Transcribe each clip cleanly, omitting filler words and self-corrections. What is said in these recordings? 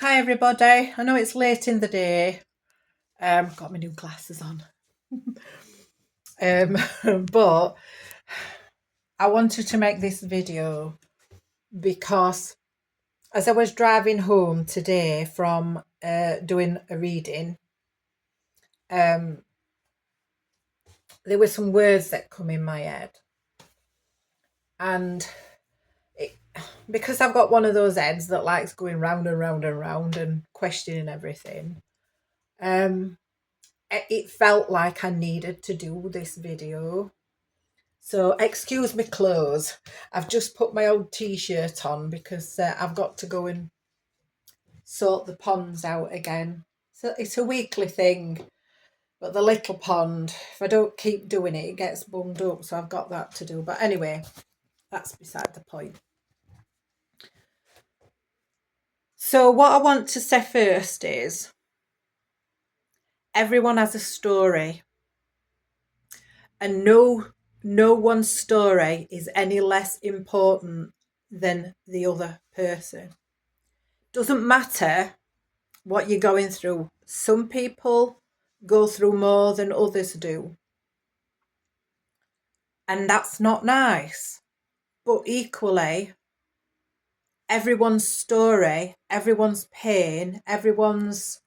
Hi everybody. I know it's late in the day. Got my new glasses on. But I wanted to make this video because as I was driving home today from doing a reading, um, there were some words that come in my head, and it, because I've got one of those heads that likes going round and round and round and questioning everything, it felt like I needed to do this video. So excuse me clothes. I've just put my old t-shirt on because I've got to go and sort the ponds out again. So it's a weekly thing, but the little pond, if I don't keep doing it, it gets bunged up. So I've got that to do. But anyway, that's beside the point. So what I want to say first is everyone has a story, and no one's story is any less important than the other person. Doesn't matter what you're going through. Some people go through more than others do, and that's not nice. But equally, everyone's story, everyone's pain, everyone's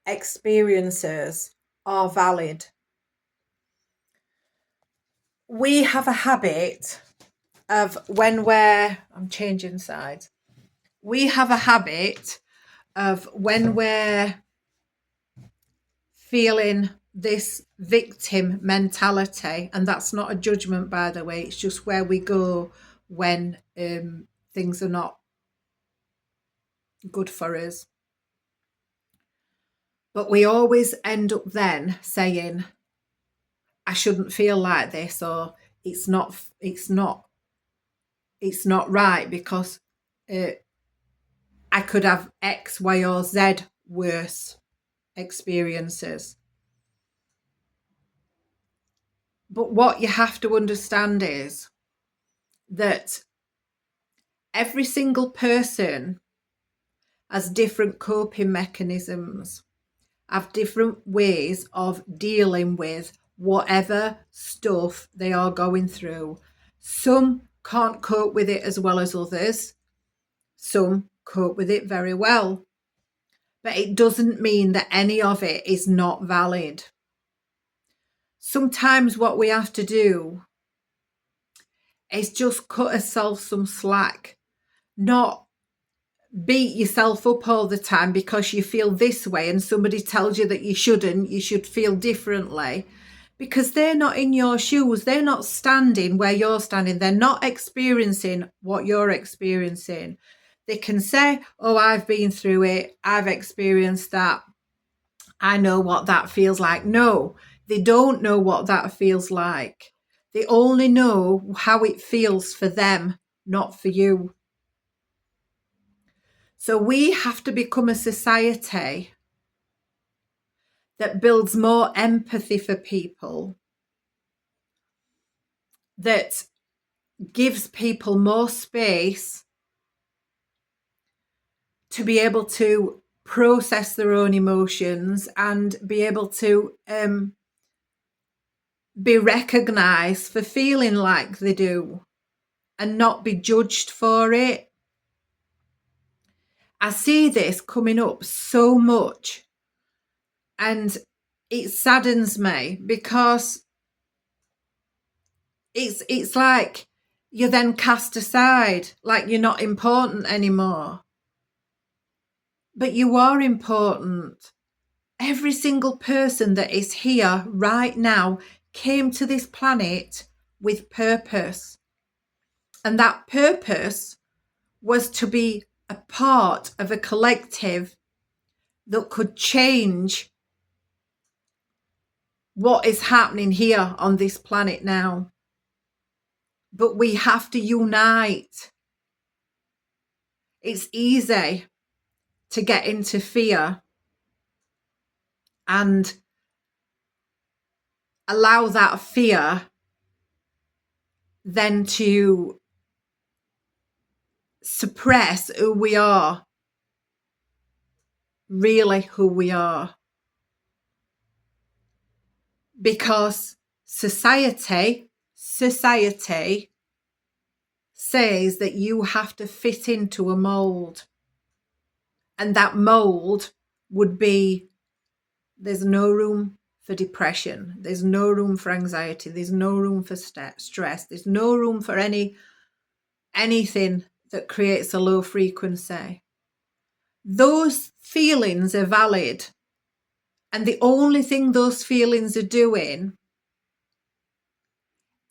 experiences are valid. We have a habit of I'm changing sides. We have a habit of when we're feeling this victim mentality, and that's not a judgment, by the way, it's just where we go when things are not good for us. But we always end up then saying, I shouldn't feel like this, or it's not right because I could have X, Y, or Z worse experiences. But what you have to understand is that every single person has different coping mechanisms, have different ways of dealing with whatever stuff they are going through. Some can't cope with it as well as others. Some cope with it very well. But it doesn't mean that any of it is not valid. Sometimes what we have to do is just cut ourselves some slack, not beat yourself up all the time because you feel this way and somebody tells you that you shouldn't, you should feel differently, because they're not in your shoes. They're not standing where you're standing. They're not experiencing what you're experiencing. They can say, oh, I've been through it, I've experienced that, I know what that feels like. No, they don't know what that feels like. They only know how it feels for them, not for you. So we have to become a society that builds more empathy for people, that gives people more space to be able to process their own emotions and be able to be recognised for feeling like they do and not be judged for it. I see this coming up so much, and it saddens me because it's like you're then cast aside, like you're not important anymore. But you are important. Every single person that is here right now came to this planet with purpose. And that purpose was to be a part of a collective that could change what is happening here on this planet now. But we have to unite. It's easy to get into fear and allow that fear then to suppress who we are. really who we are. Because society says that you have to fit into a mold. And that mold would be, there's no room for depression. There's no room for anxiety. There's no room for stress. There's no room for anything that creates a low frequency. Those feelings are valid. And the only thing those feelings are doing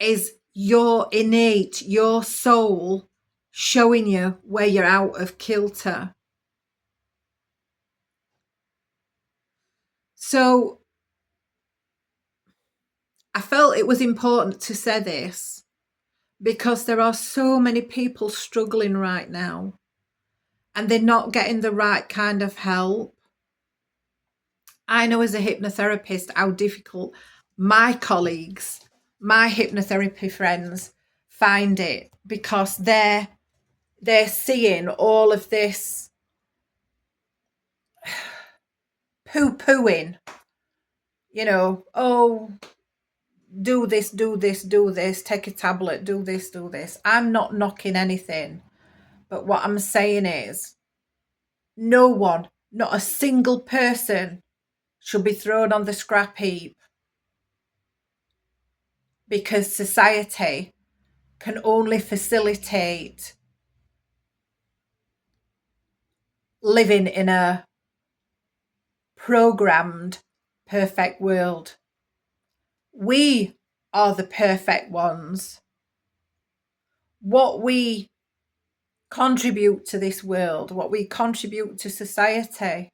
is your innate, your soul showing you where you're out of kilter. So I felt it was important to say this because there are so many people struggling right now and they're not getting the right kind of help. I know as a hypnotherapist how difficult my colleagues, my hypnotherapy friends find it because they're seeing all of this poo-pooing, you know, oh, do this, take a tablet, do this. I'm not knocking anything, but what I'm saying is no one, not a single person should be thrown on the scrap heap because society can only facilitate living in a programmed perfect world. We are the perfect ones. What we contribute to this world, what we contribute to society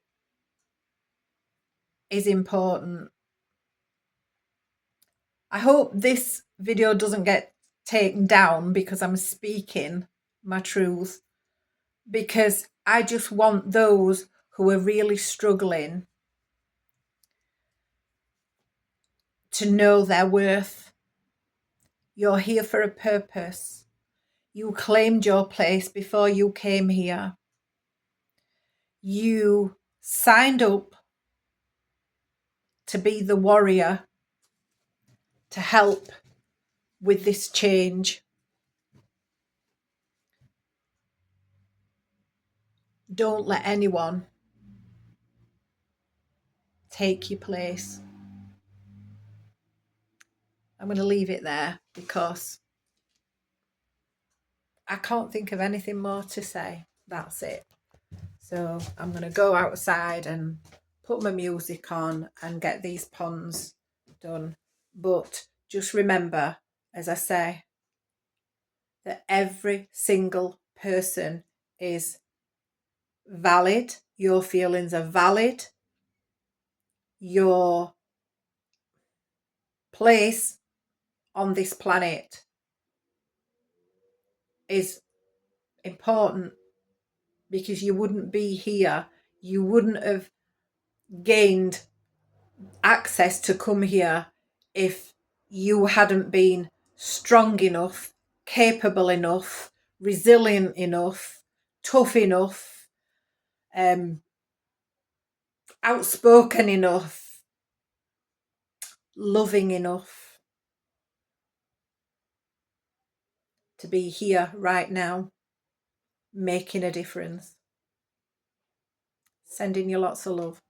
is important. I hope this video doesn't get taken down because I'm speaking my truth, because I just want those who are really struggling to know their worth. You're here for a purpose. You claimed your place before you came here. You signed up to be the warrior, to help with this change. Don't let anyone take your place. I'm going to leave it there because I can't think of anything more to say. That's it. So I'm going to go outside and put my music on and get these ponds done. But just remember, as I say, that every single person is valid. Your feelings are valid. Your place on this planet is important because you wouldn't be here. You wouldn't have gained access to come here if you hadn't been strong enough, capable enough, resilient enough, tough enough, outspoken enough, loving enough to be here right now, making a difference. Sending you lots of love.